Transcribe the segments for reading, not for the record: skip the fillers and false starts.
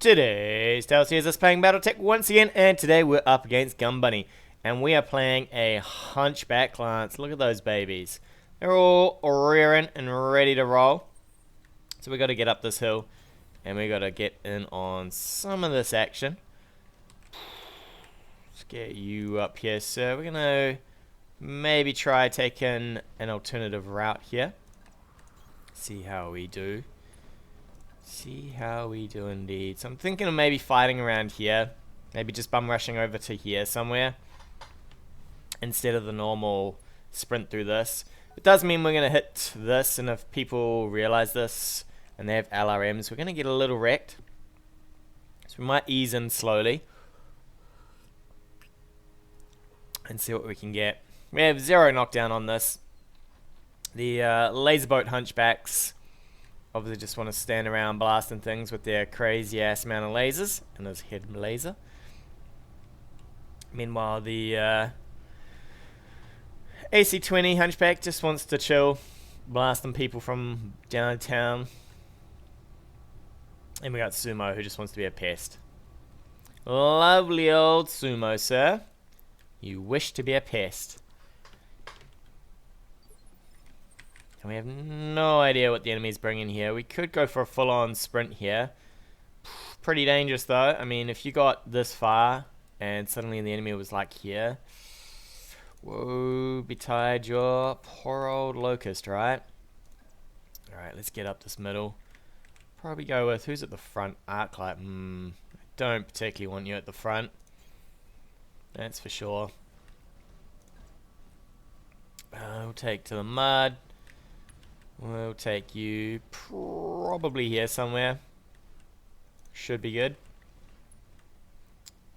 Today's Tales here is us playing BattleTech once again, and today we're up against Gun Bunny, and we are playing a Hunchback Lance. Look at those babies. They're all rearing and ready to roll. So we got to get up this hill, and we got to get in on some of this action. Let's get you up here, sir. We're going to maybe try taking an alternative route here. See how we do. See how we do indeed. So I'm thinking of maybe fighting around here. Maybe just bum rushing over to here somewhere. Instead of the normal sprint through this. It does mean we're going to hit this, and if people realize this and they have LRMs, we're going to get a little wrecked. So we might ease in slowly. And see what we can get. We have 0 knockdown on this. The laser boat hunchbacks obviously just want to stand around blasting things with their crazy ass amount of lasers and his head laser. Meanwhile, the AC-20 Hunchback just wants to chill, blasting people from downtown. And we got Sumo, who just wants to be a pest. Lovely old Sumo, sir. You wish to be a pest. And we have no idea what the enemy's bringing here. We could go for a full-on sprint here. Pretty dangerous, though. I mean, if you got this far and suddenly the enemy was like here. Woe betide your poor old locust, right? Alright, let's get up this middle. Probably go with, who's at the front? Arclight. I don't particularly want you at the front. That's for sure. We'll take to the mud. We'll take you probably here somewhere. Should be good.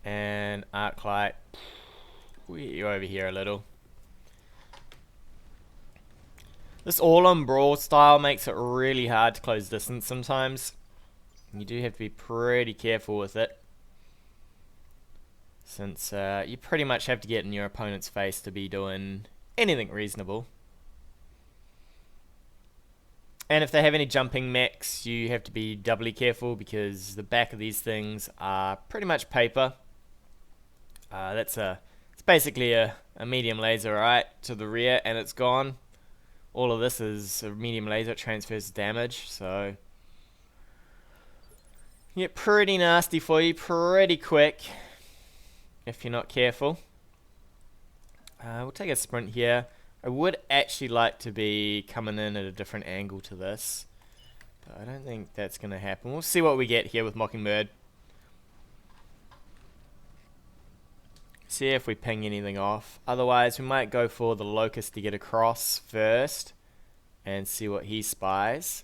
And Arclight, we're over here a little. This all-on brawl style makes it really hard to close distance sometimes. You do have to be pretty careful with it. Since you pretty much have to get in your opponent's face to be doing anything reasonable. And if they have any jumping mechs, you have to be doubly careful because the back of these things are pretty much paper. It's basically a medium laser, right, to the rear, and it's gone. All of this is a medium laser, it transfers damage, so get pretty nasty for you, pretty quick, if you're not careful. We'll take a sprint here. I would actually like to be coming in at a different angle to this, but I don't think that's going to happen. We'll see what we get here with Mockingbird. See if we ping anything off. Otherwise, we might go for the Locust to get across first and see what he spies.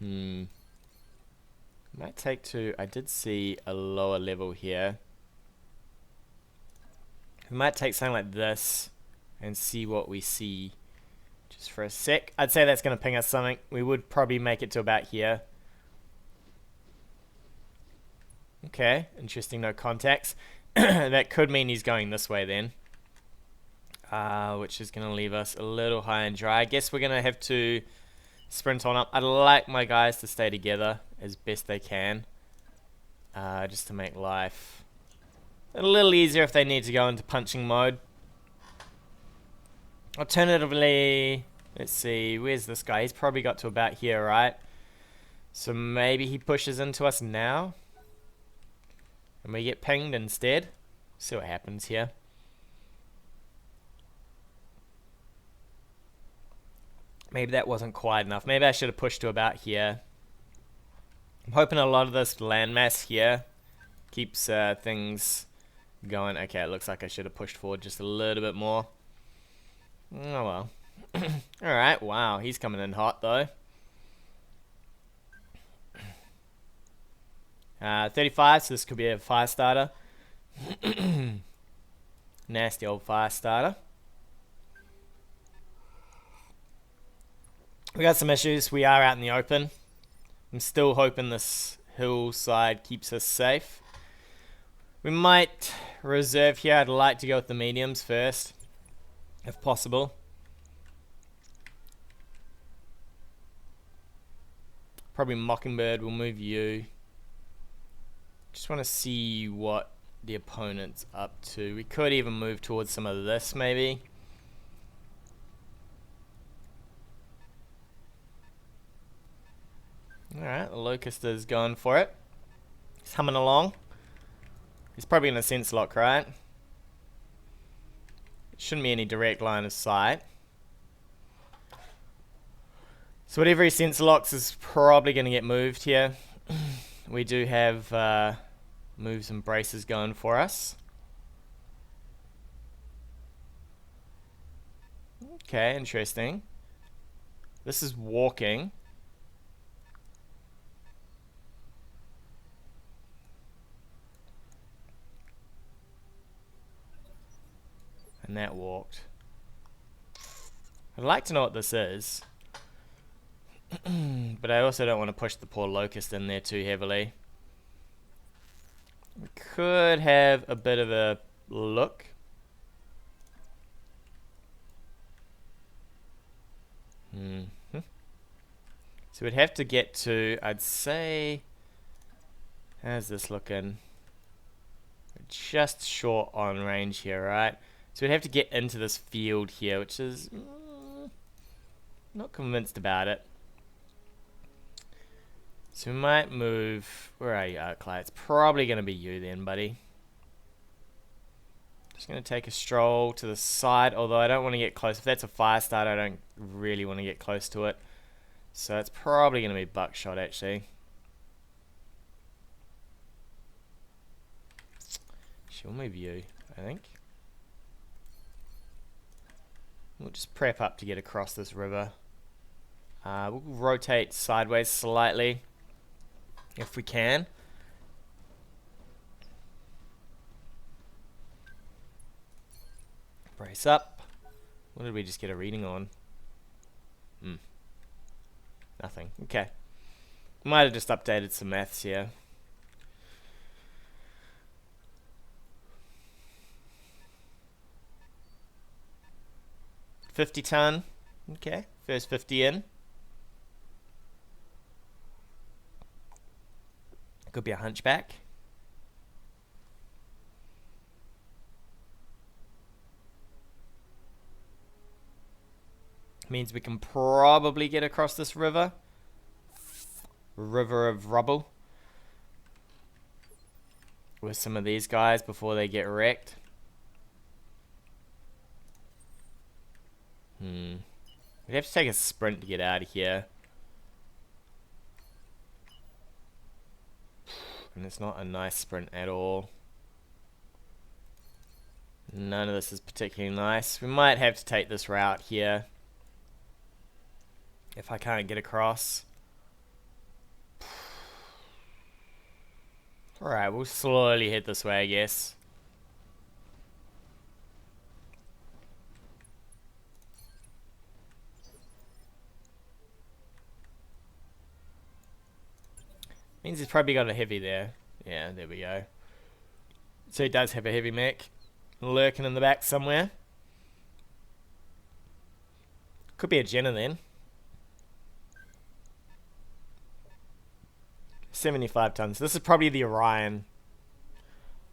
Might take to... I did see a lower level here. We might take something like this and see what we see just for a sec. I'd say that's going to ping us something. We would probably make it to about here. Okay, interesting, no contacts. That could mean he's going this way then. Which is going to leave us a little high and dry. I guess we're going to have to sprint on up. I'd like my guys to stay together as best they can. Just to make life a little easier if they need to go into punching mode. Alternatively, let's see, where's this guy? He's probably got to about here, right? So maybe he pushes into us now. And we get pinged instead. See what happens here. Maybe that wasn't quite enough. Maybe I should have pushed to about here. I'm hoping a lot of this landmass here keeps things going. Okay, it looks like I should have pushed forward just a little bit more. Oh well. Alright, wow, he's coming in hot though. 35, so this could be a fire starter. Nasty old fire starter. We got some issues. We are out in the open. I'm still hoping this hillside keeps us safe. We might reserve here. I'd like to go with the mediums first, if possible. Probably Mockingbird will move you Just want to see what the opponent's up to. We could even move towards some of this, maybe. Alright, the Locust is going for it. He's humming along. He's probably in a sense lock, right? Shouldn't be any direct line of sight. So whatever he sense locks is probably going to get moved here. We do have moves and braces going for us. Okay, interesting. This is walking. And that walked. I'd like to know what this is. But I also don't want to push the poor Locust in there too heavily. We could have a bit of a look. So we'd have to get to, I'd say, how's this looking? We're just short on range here, right? So we'd have to get into this field here, which is not convinced about it. So we might move. Where are you, Clyde? It's probably going to be you then, buddy. Just going to take a stroll to the side, although I don't want to get close. If that's a fire starter, I don't really want to get close to it. So it's probably going to be buckshot, actually. She'll move you, I think. We'll just prep up to get across this river. We'll rotate sideways slightly, if we can. Brace up. What did we just get a reading on? Nothing. Okay. Might have just updated some maths here. $50 Okay. First 50 in. Could be a hunchback. Means we can probably get across this river. River of rubble. With some of these guys before they get wrecked. We'd have to take a sprint to get out of here. And it's not a nice sprint at all. None of this is particularly nice. We might have to take this route here. If I can't get across. Alright, we'll slowly head this way, I guess. Means he's probably got a heavy there. Yeah, there we go. So he does have a heavy mech lurking in the back somewhere. Could be a Jenna then. 75 tons. This is probably the Orion.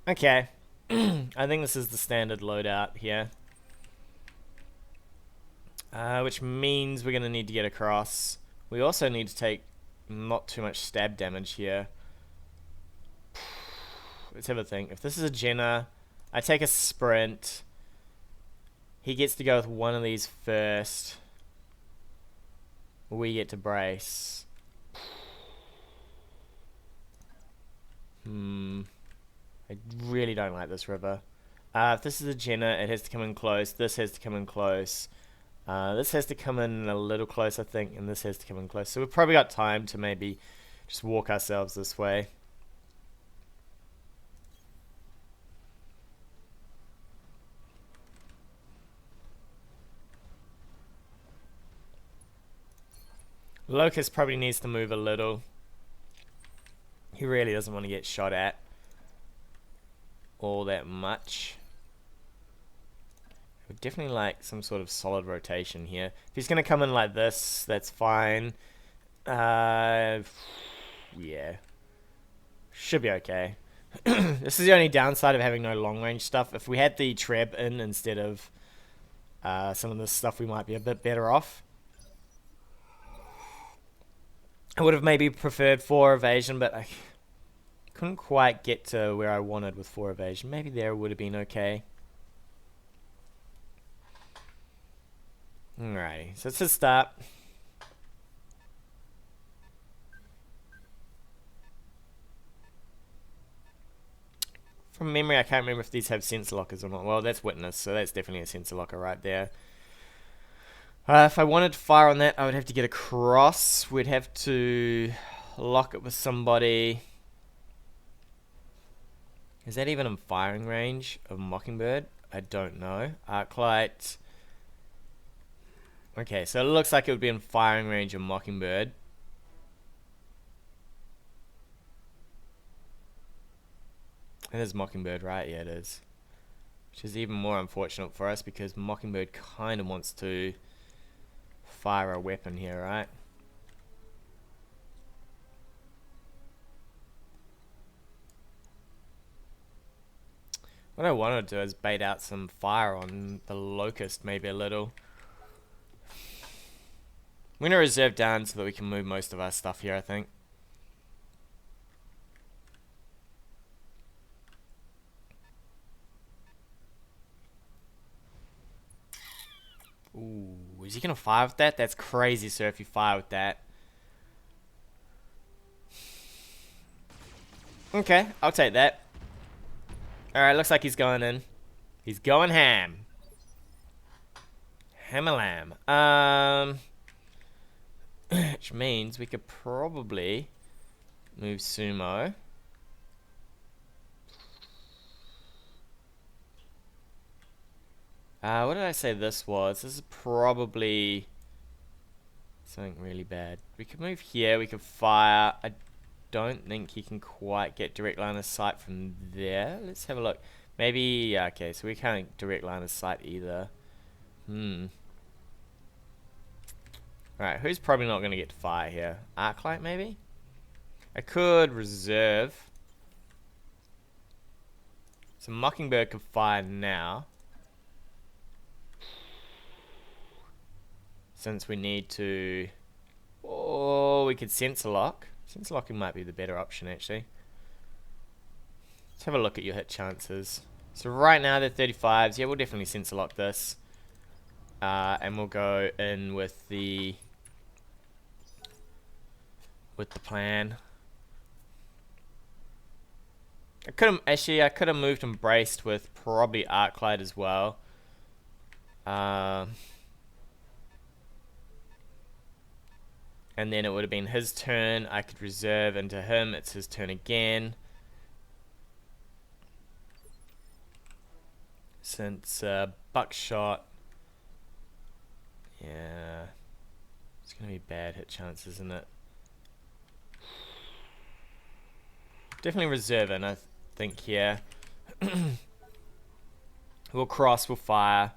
Okay. I think this is the standard loadout here. Which means we're going to need to get across. We also need to take not too much stab damage here. Let's have a think. If this is a Jenna, I take a sprint. He gets to go with one of these first. We get to brace. I really don't like this river. If this is a Jenna, it has to come in close. This has to come in close. This has to come in a little close, I think, and this has to come in close. So we've probably got time to maybe just walk ourselves this way. Locust probably needs to move a little. He really doesn't want to get shot at all that much. I would definitely like some sort of solid rotation here. If he's going to come in like this, that's fine. Yeah. Should be okay. This is the only downside of having no long range stuff. If we had the treb in instead of some of this stuff, we might be a bit better off. I would have maybe preferred 4 evasion, but I couldn't quite get to where I wanted with 4 evasion. Maybe there would have been okay. Alrighty, so it's a start. From memory, I can't remember if these have sensor lockers or not. Well, that's witness, so that's definitely a sensor locker right there. If I wanted to fire on that, I would have to get across. We'd have to lock it with somebody. Is that even in firing range of Mockingbird? I don't know. Arclight. Okay, so it looks like it would be in firing range of Mockingbird. It is Mockingbird, right? Yeah, it is. Which is even more unfortunate for us because Mockingbird kind of wants to fire a weapon here, right? What I want to do is bait out some fire on the Locust, maybe a little. We're going to reserve down so that we can move most of our stuff here, I think. Ooh, is he going to fire with that? That's crazy, sir, if you fire with that. Okay, I'll take that. Alright, looks like he's going in. He's going ham. Ham-a-lamb. Which means we could probably move Sumo. What did I say this was? This is probably something really bad. We could move here, we could fire. I don't think he can quite get direct line of sight from there. Let's have a look. Maybe, okay, so we can't direct line of sight either. Right, who's probably not going to get to fire here? Arclight, maybe? I could reserve. So Mockingbird could fire now. Since we need to... Oh, we could sensor lock. Sensor locking might be the better option, actually. Let's have a look at your hit chances. So right now they're 35s. Yeah, we'll definitely sensor lock this. And we'll go in with the plan. I could have moved and braced with probably Arclight as well. And then it would have been his turn. I could reserve into him. It's his turn again. Since buckshot. Yeah. It's going to be bad hit chance, isn't it? Definitely reserve in, I think, here. We'll cross, we'll fire.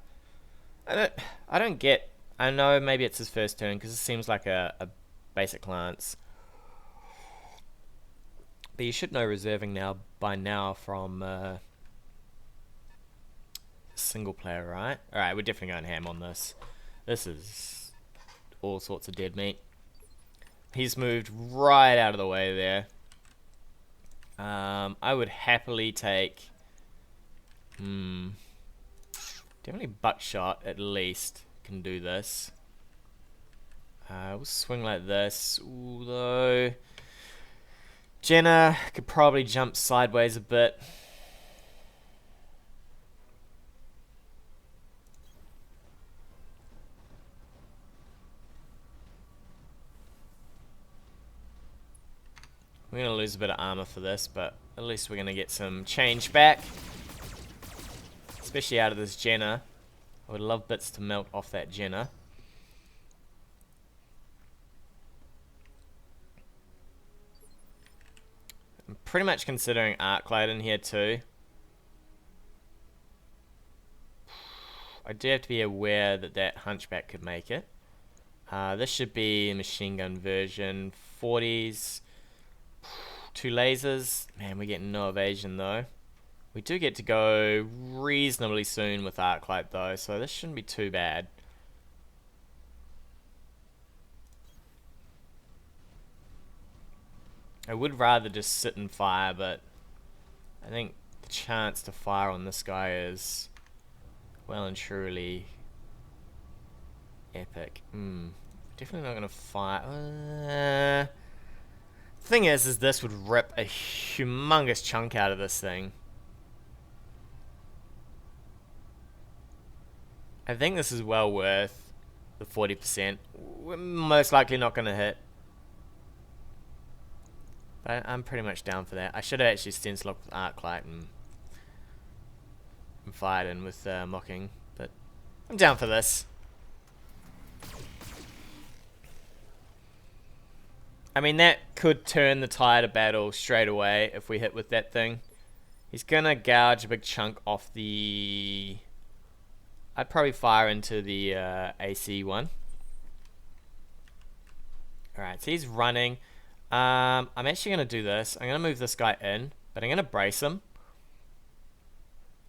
I don't get... I know maybe it's his first turn because it seems like a basic lance. But you should know reserving by now from single player, right? Alright, we're definitely going ham on this. This is all sorts of dead meat. He's moved right out of the way there. I would happily take... definitely buckshot at least can do this. We'll swing like this. Although Jenna could probably jump sideways a bit. We're going to lose a bit of armor for this, but at least we're going to get some change back. Especially out of this Jenna. I would love bits to melt off that Jenna. I'm pretty much considering Arclight in here too. I do have to be aware that that Hunchback could make it. This should be a machine gun version. 40s. 2 lasers. Man, we're getting no evasion though. We do get to go reasonably soon with Arclight though, so this shouldn't be too bad. I would rather just sit and fire, but I think the chance to fire on this guy is well and truly epic. Definitely not going to fire. Thing is this would rip a humongous chunk out of this thing. I think this is well worth the 40%. We're most likely not going to hit. But I'm pretty much down for that. I should have actually stencil locked with Arclight and fired in with Mocking. But I'm down for this. I mean, that could turn the tide of battle straight away if we hit with that thing. He's going to gouge a big chunk off the... I'd probably fire into the AC one. Alright, so he's running. I'm actually going to do this. I'm going to move this guy in, but I'm going to brace him.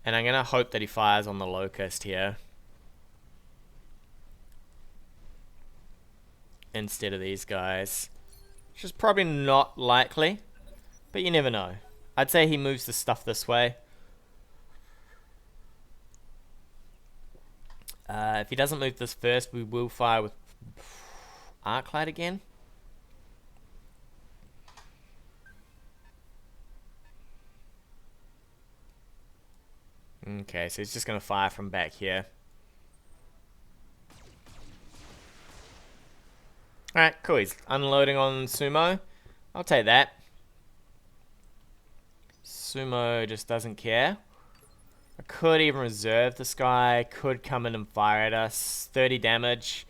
And I'm going to hope that he fires on the Locust here. Instead of these guys. Which is probably not likely, but you never know. I'd say he moves the stuff this way. If he doesn't move this first, we will fire with Arclight again. Okay, so he's just going to fire from back here. Alright, cool. He's unloading on Sumo. I'll take that. Sumo just doesn't care. I could even reserve this guy. Could come in and fire at us. 30 damage.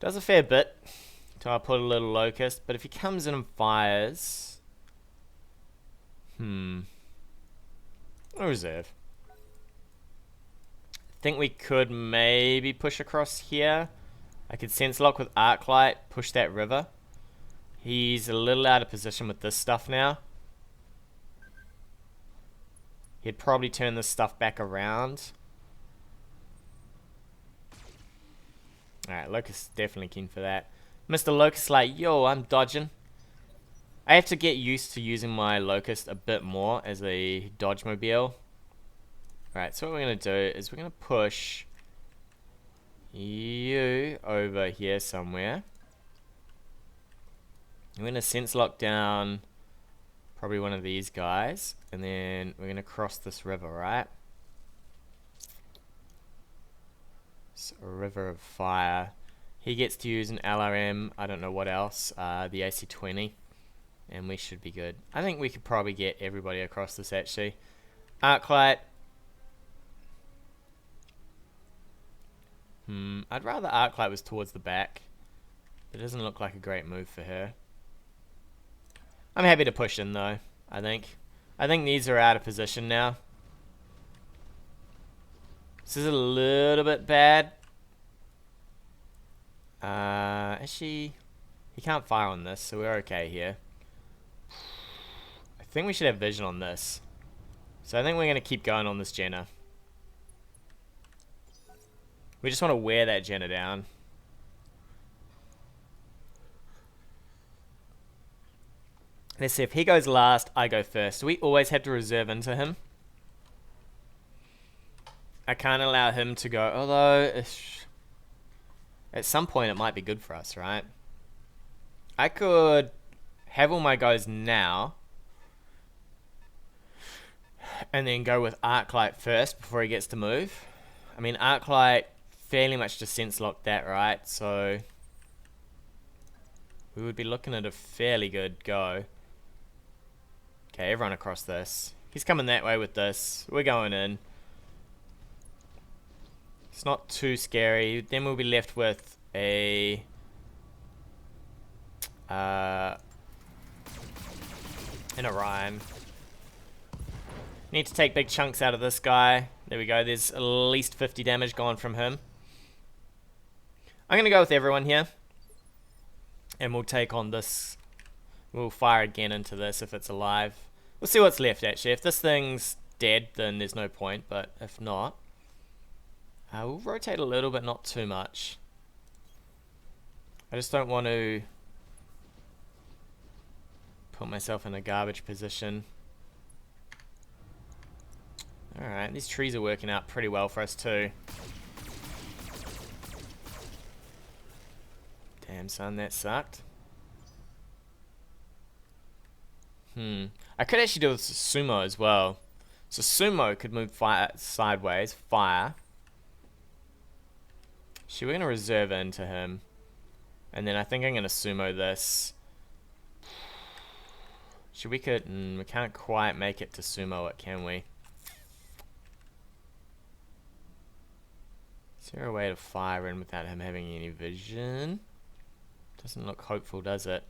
Does a fair bit. So I'll put a little Locust. But if he comes in and fires... I'll reserve. I think we could maybe push across here. I could sense lock with Arclight, push that river. He's a little out of position with this stuff now. He'd probably turn this stuff back around. Alright, Locust definitely keen for that. Mr. Locust like, yo, I'm dodging. I have to get used to using my Locust a bit more as a dodge mobile. Alright, so what we're going to do is we're going to push you over here somewhere. We're going to sense lock down probably one of these guys, and then we're going to cross this river, right? It's a river of fire. He gets to use an LRM, I don't know what else, the AC-20, and we should be good. I think we could probably get everybody across this actually. Arclight. I'd rather Arclight was towards the back. It doesn't look like a great move for her. I'm happy to push in though, I think. I think these are out of position now. This is a little bit bad. Actually, he can't fire on this, so we're okay here. I think we should have vision on this. So I think we're going to keep going on this Jenna. We just want to wear that Jenna down. Let's see, if he goes last, I go first. We always have to reserve into him. I can't allow him to go, although at some point it might be good for us, right? I could have all my guys now and then go with Arclight first before he gets to move. I mean, Arclight fairly much just sense locked that, right? So we would be looking at a fairly good go. Okay, everyone across this. He's coming that way with this. We're going in. It's not too scary. Then we'll be left with a an Orion. Need to take big chunks out of this guy. There we go. There's at least 50 damage gone from him. I'm going to go with everyone here. And we'll take on this We'll fire again into this if it's alive. We'll see what's left actually. If this thing's dead, then there's no point, but if not, we'll rotate a little but not too much. I just don't want to put myself in a garbage position. Alright, these trees are working out pretty well for us too. Damn son, that sucked. I could actually do this with Sumo as well. So Sumo could move sideways, fire. We're going to reserve into him. And then I think I'm going to Sumo this. We can't quite make it to Sumo it, can we? Is there a way to fire in without him having any vision? Doesn't look hopeful, does it?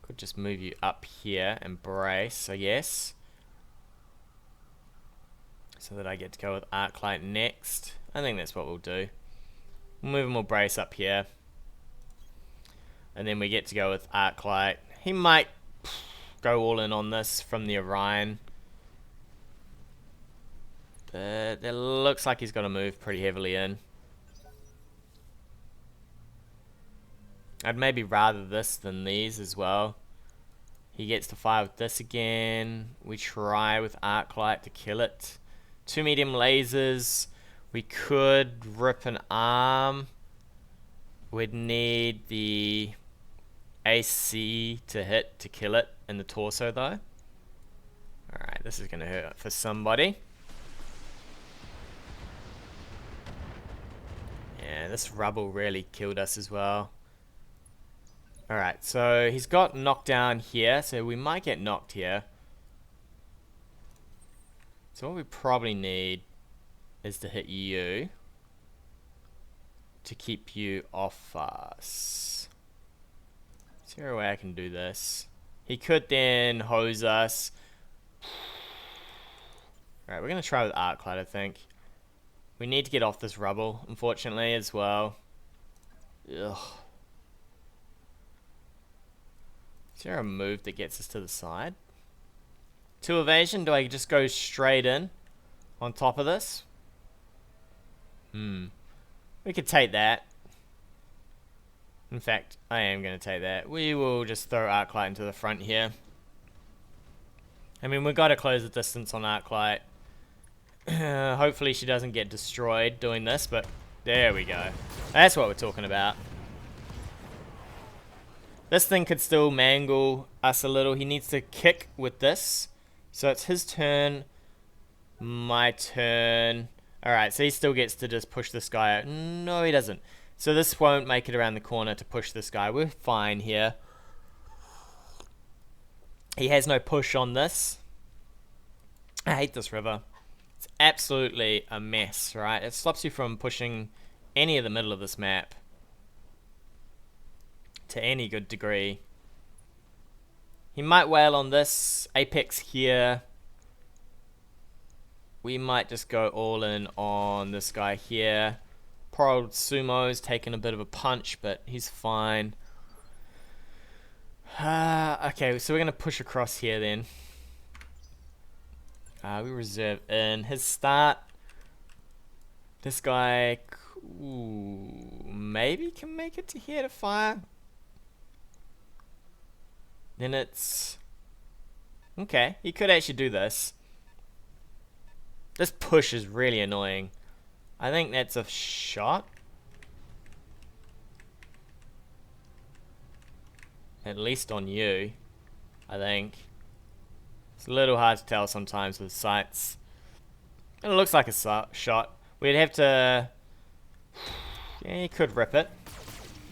Could just move you up here and brace, I guess. So that I get to go with Arclight next. I think that's what we'll do. We'll move him, we'll brace up here. And then we get to go with Arclight. He might go all in on this from the Orion. But it looks like he's got to move pretty heavily in. I'd maybe rather this than these as well. He gets to fire with this again. We try with Arclight to kill it. 2 medium lasers. We could rip an arm. We'd need the AC to hit to kill it in the torso though. Alright, this is going to hurt for somebody. Yeah, this rubble really killed us as well. Alright, so he's got knocked down here, so we might get knocked here. So what we probably need is to hit you to keep you off us. Is there a way I can do this? He could then hose us. Alright, we're going to try with Arclight, I think. We need to get off this rubble, unfortunately, as well. Ugh. Is there a move that gets us to the side? 2 evasion? Do I just go straight in on top of this? We could take that. In fact, I am going to take that. We will just throw Arclight into the front here. I mean, we've got to close the distance on Arclight. Hopefully she doesn't get destroyed doing this, but there we go. That's what we're talking about. This thing could still mangle us a little. He needs to kick with this. So it's his turn, my turn. Alright, so he still gets to just push this guy out. No, he doesn't. So this won't make it around the corner to push this guy. We're fine here. He has no push on this. I hate this river. It's absolutely a mess, right? It stops you from pushing any of the middle of this map to any good degree. He might wail on this apex here. We might just go all in on this guy here. Poor old Sumo's taking a bit of a punch, but he's fine. Okay, so we're going to push across here then. We reserve in. His start. This guy maybe can make it to here to fire. Then it's... Okay, he could actually do this. This push is really annoying. I think that's a shot. At least on you, I think. It's a little hard to tell sometimes with sights. It looks like a shot. We'd have to... Yeah, you could rip it.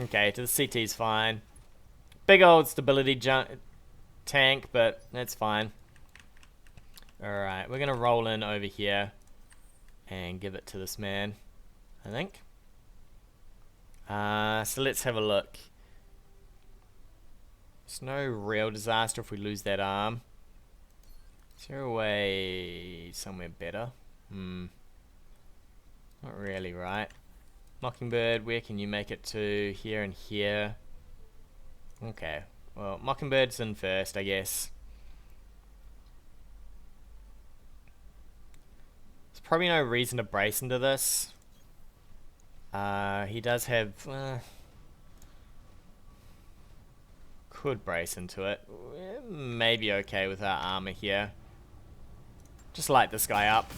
Okay, to the CT's fine. Big old stability tank, but that's fine. Alright, we're going to roll in over here and give it to this man, I think. So let's have a look. It's no real disaster if we lose that arm. Is there a way somewhere better? Not really, right? Mockingbird, where can you make it to? Here and here. Okay. Well, Mockingbird's in first, I guess. There's probably no reason to brace into this. He does have... could brace into it. Maybe okay with our armor here. Just light this guy up.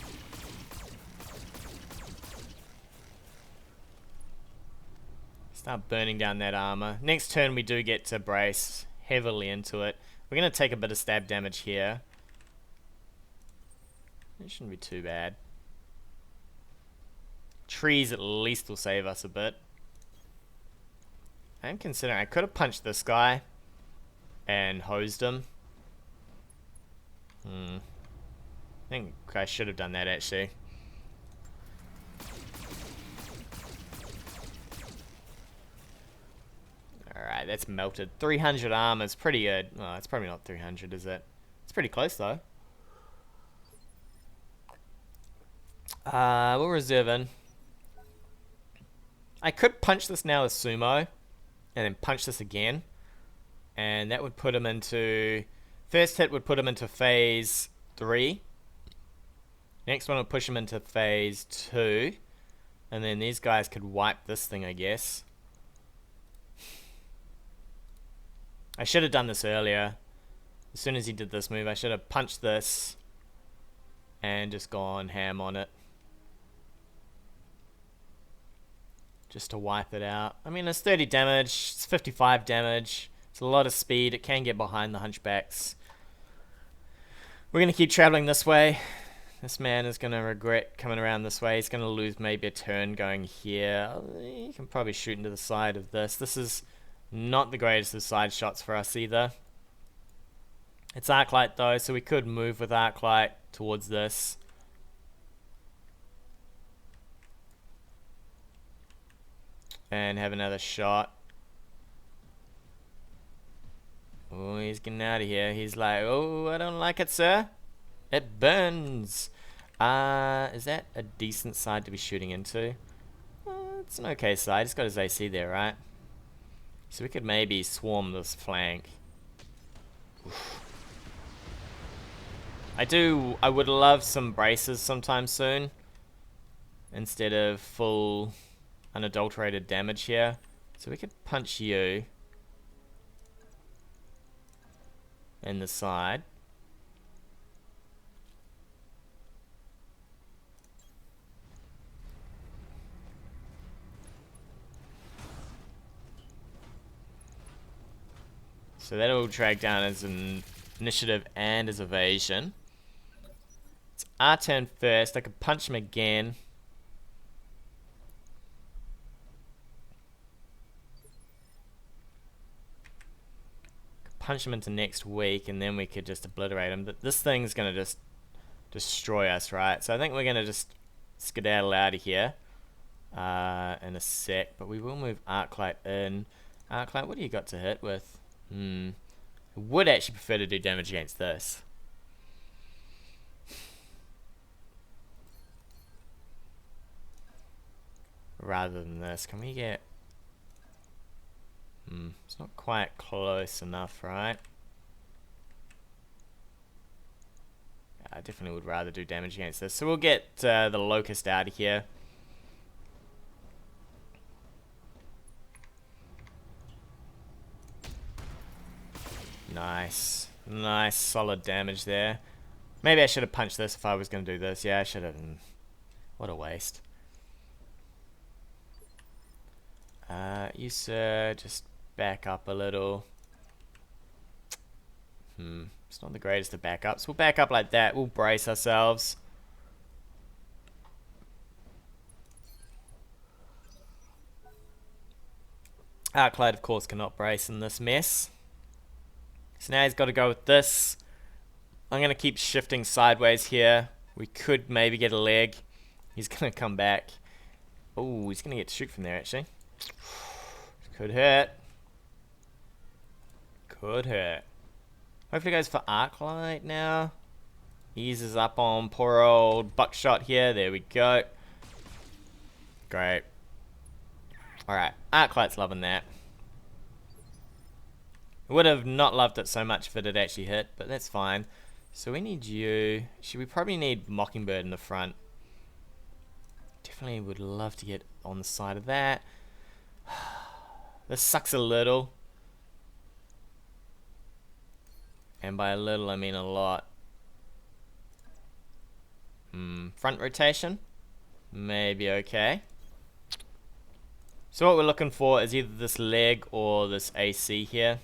Start burning down that armor. Next turn we do get to brace heavily into it. We're going to take a bit of stab damage here. It shouldn't be too bad. Trees at least will save us a bit. I'm considering I could have punched this guy and hosed him. I think I should have done that actually. Alright, that's melted. 300 armor is pretty good. Oh, it's probably not 300, is it? It's pretty close though. We'll reserve in. I could punch this now as sumo, and then punch this again. And that would put him into... First hit would put him into phase 3. Next one would push him into phase 2. And then these guys could wipe this thing, I guess. I should have done this earlier. As soon as he did this move, I should have punched this and just gone ham on it. Just to wipe it out. I mean, it's 30 damage, it's 55 damage. It's a lot of speed. It can get behind the Hunchbacks. We're going to keep traveling this way. This man is going to regret coming around this way. He's going to lose maybe a turn going here. He can probably shoot into the side of this. This is not the greatest of side shots for us either. It's Arclight though, so we could move with Arclight towards this. And have another shot. Oh, he's getting out of here. He's like, oh, I don't like it, sir. It burns. Is that a decent side to be shooting into? It's an okay side. He's got his AC there, right? So we could maybe swarm this flank. Oof. I would love some braces sometime soon. Instead of full unadulterated damage here. So we could punch you in the side. So that'll drag down as an initiative and as evasion. It's our turn first. I could punch him again. Punch him into next week, and then we could just obliterate him. But this thing's gonna just destroy us, right? So I think we're gonna just skedaddle out of here in a sec. But we will move Arclight in. Arclight, what do you got to hit with? I would actually prefer to do damage against this. Rather than this. Can we get... it's not quite close enough, right? I definitely would rather do damage against this. So we'll get the Locust out of here. Nice. Nice, solid damage there. Maybe I should have punched this if I was going to do this. Yeah, I should have. What a waste. You, sir, just back up a little. It's not the greatest of backups. We'll back up like that. We'll brace ourselves. Arclight, of course, cannot brace in this mess. So now he's got to go with this. I'm going to keep shifting sideways here. We could maybe get a leg. He's going to come back. Oh, he's going to get to shoot from there, actually. Could hurt. Could hurt. Hopefully goes for Arclight now. Eases up on poor old Buckshot here. There we go. Great. Alright, Arclight's loving that. Would have not loved it so much if it had actually hit, but that's fine. So we need you. We probably need Mockingbird in the front. Definitely would love to get on the side of that. This sucks a little. And by a little I mean a lot. Front rotation? Maybe okay. So what we're looking for is either this leg or this AC here.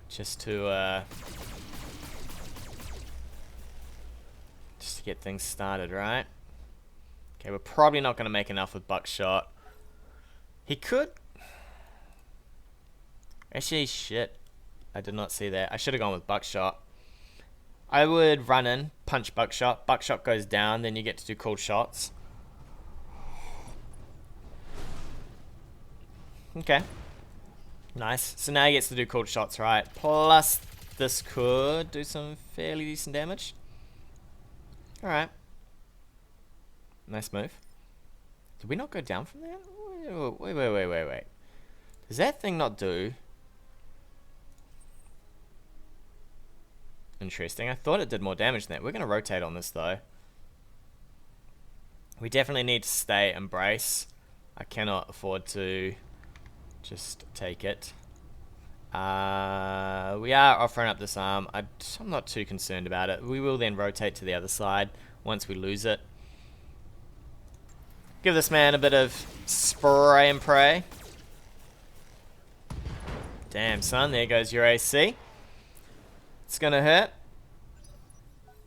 Just to get things started, right? Okay, we're probably not going to make enough with buckshot. He could. Actually, shit. I did not see that. I should have gone with buckshot. I would run in, punch buckshot. Buckshot goes down, then you get to do cool shots. Okay. Nice. So now he gets to do cool shots, right? Plus, this could do some fairly decent damage. Alright. Nice move. Did we not go down from there? Wait. Does that thing not do? Interesting. I thought it did more damage than that. We're going to rotate on this, though. We definitely need to stay and brace. I cannot afford to just take it. We are offering up this arm. I'm not too concerned about it. We will then rotate to the other side once we lose it. Give this man a bit of spray and pray. Damn, son. There goes your AC. It's gonna hurt.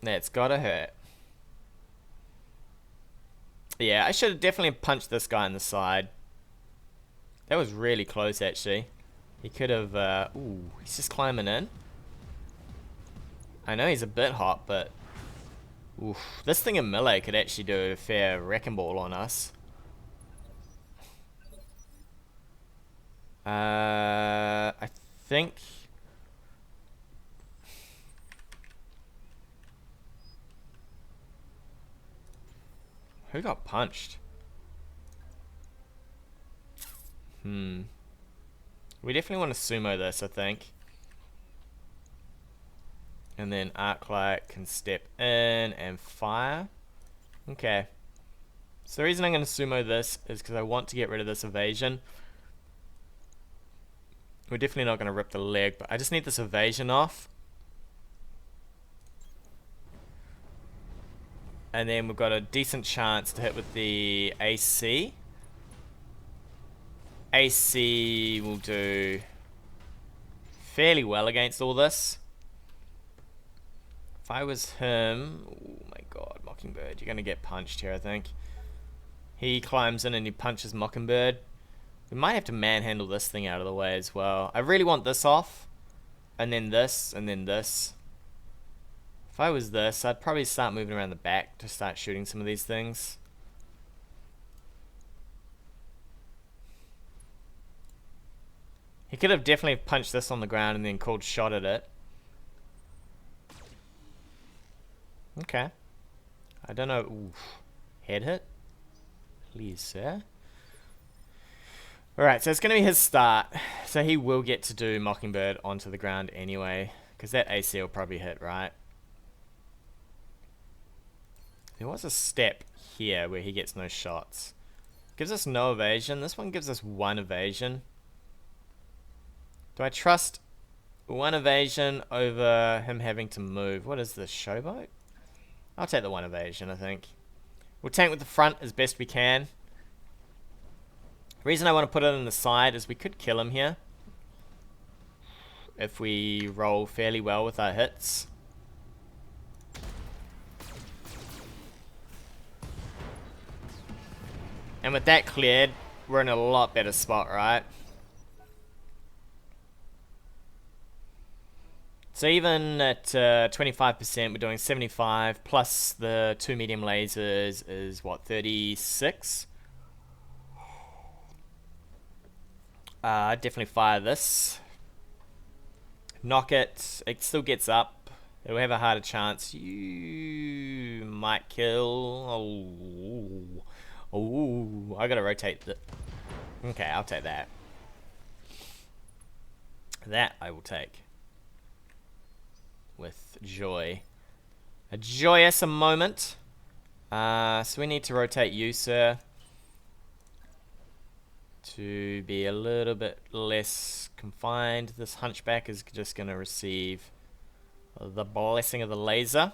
That's gotta hurt. Yeah, I should have definitely punched this guy in the side. That was really close, actually. He could have... ooh, he's just climbing in. I know he's a bit hot, but... oof, this thing in melee could actually do a fair wrecking ball on us. I think... who got punched? We definitely want to sumo this, I think. And then Arclight can step in and fire. Okay. So the reason I'm going to sumo this is because I want to get rid of this evasion. We're definitely not going to rip the leg, but I just need this evasion off. And then we've got a decent chance to hit with the AC. AC will do fairly well against all this. If I was him... oh my god, Mockingbird. You're going to get punched here, I think. He climbs in and he punches Mockingbird. We might have to manhandle this thing out of the way as well. I really want this off. And then this, and then this. If I was this, I'd probably start moving around the back to start shooting some of these things. He could have definitely punched this on the ground and then called shot at it. Okay. I don't know. Oof. Head hit? Please, sir. Alright, so it's going to be his start. So he will get to do Mockingbird onto the ground anyway. Because that AC will probably hit, right? There was a step here where he gets no shots. Gives us no evasion. This one gives us one evasion. Do I trust one evasion over him having to move? What is this, showboat? I'll take the one evasion, I think. We'll tank with the front as best we can. The reason I want to put it on the side is we could kill him here. If we roll fairly well with our hits. And with that cleared, we're in a lot better spot, right? So even at 25%, we're doing 75, plus the 2 medium lasers is what, 36? I'd definitely fire this. Knock it. It still gets up. It'll have a harder chance. Might kill. Oh. Oh. I gotta rotate the... Okay, I'll take that. That I will take. With joy. A joyous moment. So we need to rotate you, sir. To be a little bit less confined. This hunchback is just going to receive the blessing of the laser.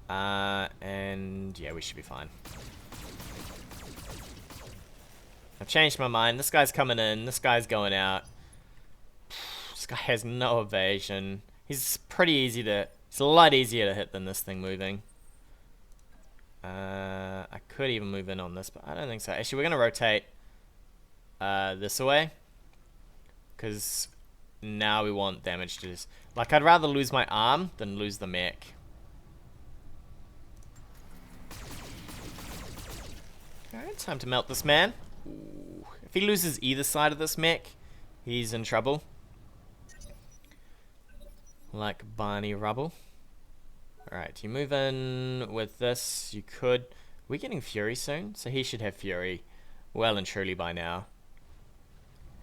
And yeah, we should be fine. I've changed my mind. This guy's coming in. This guy's going out. This guy has no evasion. He's pretty easy to... It's a lot easier to hit than this thing moving. I could even move in on this, but I don't think so. Actually, we're going to rotate this away. Because now we want damage to just... Like, I'd rather lose my arm than lose the mech. Alright, time to melt this man. Ooh. If he loses either side of this mech, he's in trouble. Like Barney Rubble. Alright, you move in with this. You could... We're getting Fury soon, so he should have Fury well and truly by now.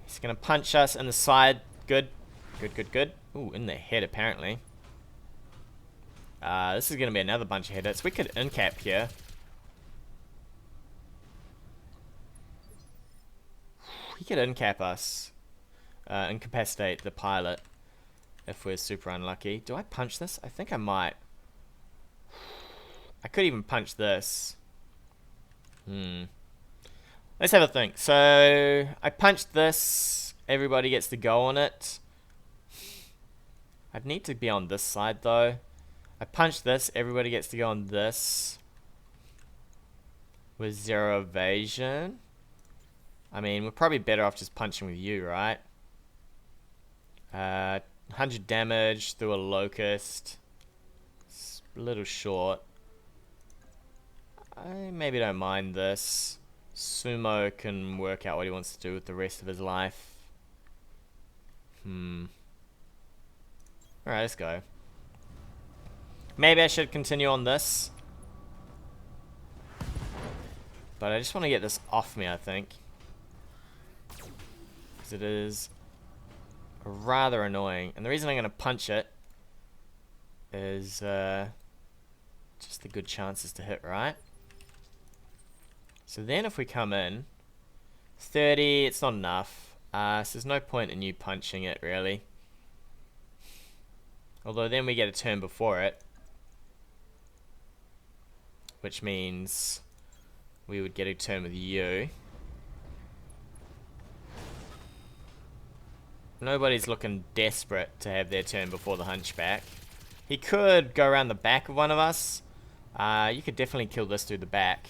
He's going to punch us in the side. Good. Good, good, good. Ooh, in the head apparently. This is going to be another bunch of head hits. We could incap here. He could incap us. Incapacitate the pilot. If we're super unlucky. Do I punch this? I think I might. I could even punch this. Let's have a think. So, I punched this. Everybody gets to go on it. I'd need to be on this side though. I punched this. Everybody gets to go on this. With 0 evasion. I mean, we're probably better off just punching with you, right? 100 damage through a locust. It's a little short. I maybe don't mind this. Sumo can work out what he wants to do with the rest of his life. Alright, let's go. Maybe I should continue on this. But I just want to get this off me, I think. Because it is rather annoying. And the reason I'm going to punch it is just the good chances to hit, right? So then if we come in, 30, it's not enough. So there's no point in you punching it, really. Although then we get a turn before it. Which means we would get a turn with you. Nobody's looking desperate to have their turn before the hunchback. He could go around the back of one of us. You could definitely kill this through the back.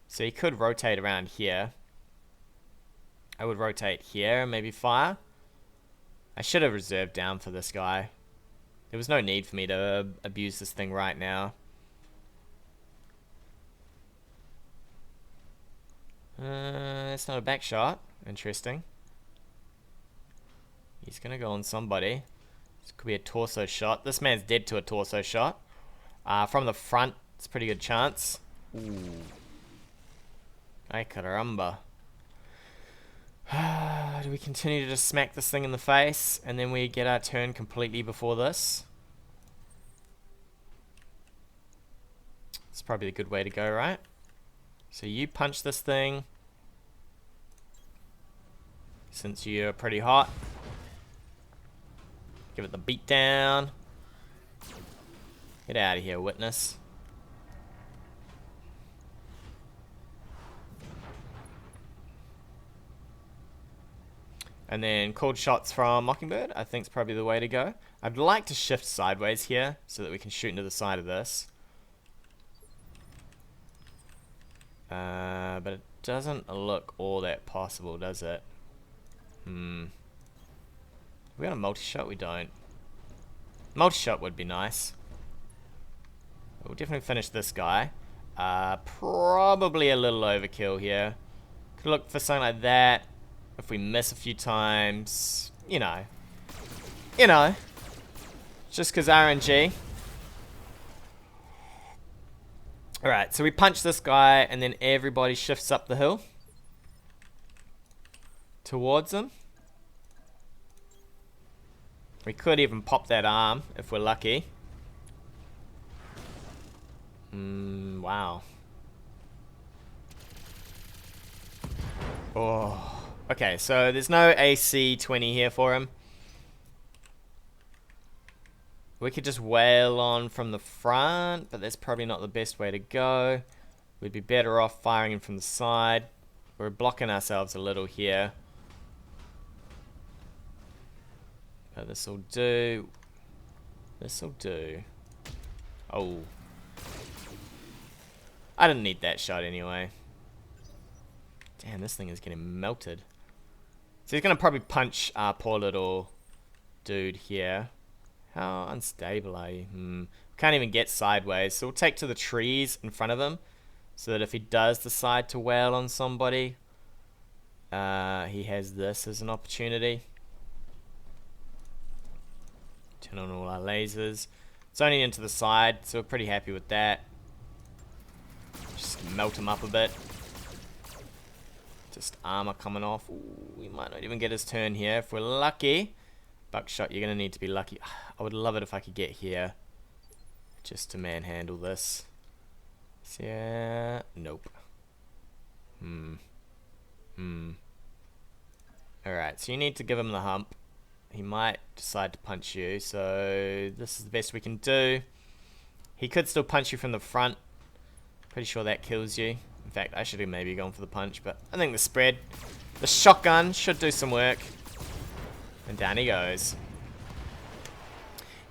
So he could rotate around here. I would rotate here and maybe fire. I should have reserved down for this guy. There was no need for me to abuse this thing right now. It's not a back shot. Interesting. He's gonna go on somebody. This could be a torso shot. This man's dead to a torso shot. From the front, it's a pretty good chance. Ooh. Ay caramba. Do we continue to just smack this thing in the face and then we get our turn completely before this? It's probably a good way to go, right? So you punch this thing. Since you're pretty hot. Give it the beat down. Get out of here, witness. And then cold shots from Mockingbird, I think is probably the way to go. I'd like to shift sideways here so that we can shoot into the side of this. But it doesn't look all that possible, does it? We got a multi-shot? We don't. Multi-shot would be nice. We'll definitely finish this guy. Probably a little overkill here. Could look for something like that. If we miss a few times, you know. Just because RNG. Alright, so we punch this guy and then everybody shifts up the hill towards him. We could even pop that arm if we're lucky. Wow. Oh. Okay, so there's no AC 20 here for him. We could just wail on from the front, but that's probably not the best way to go. We'd be better off firing him from the side. We're blocking ourselves a little here. But this'll do. This'll do. Oh. I didn't need that shot anyway. Damn, this thing is getting melted. So he's gonna probably punch our poor little dude here. How unstable are you? Can't even get sideways. So we'll take to the trees in front of him, so that if he does decide to wail on somebody, he has this as an opportunity. Turn on all our lasers. It's only into the side, so we're pretty happy with that. Just melt him up a bit. Just armor coming off. Ooh, we might not even get his turn here. If we're lucky. Buckshot, you're going to need to be lucky. I would love it if I could get here. Just to manhandle this. Yeah. Nope. Alright, so you need to give him the hump. He might decide to punch you, so this is the best we can do. He could still punch you from the front. Pretty sure that kills you. In fact, I should have maybe gone for the punch, but I think the spread, the shotgun should do some work. And down he goes.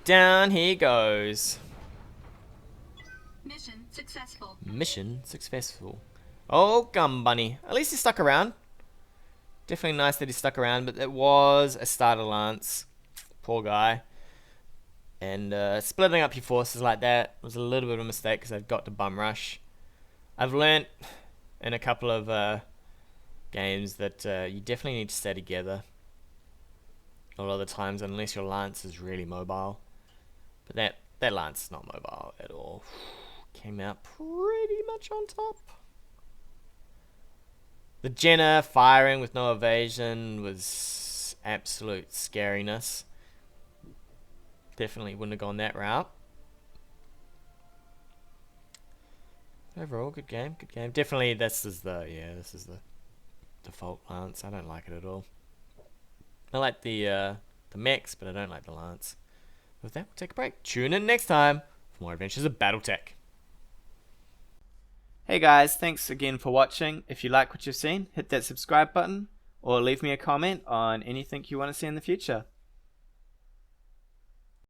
Down he goes. Mission successful. Mission successful. Oh, gum bunny. At least he stuck around. Definitely nice that he stuck around, but it was a starter lance. Poor guy. And splitting up your forces like that was a little bit of a mistake because I've got to bum rush. I've learnt in a couple of games that you definitely need to stay together. A lot of the times, unless your lance is really mobile. But that lance is not mobile at all. Came out pretty much on top. The Jenner firing with no evasion was absolute scariness. Definitely wouldn't have gone that route. Overall, good game, good game. Definitely this is the default lance. I don't like it at all. I like the mechs, but I don't like the lance. With that, we'll take a break. Tune in next time for more adventures of BattleTech. Hey guys, thanks again for watching. If you like what you've seen, hit that subscribe button or leave me a comment on anything you want to see in the future.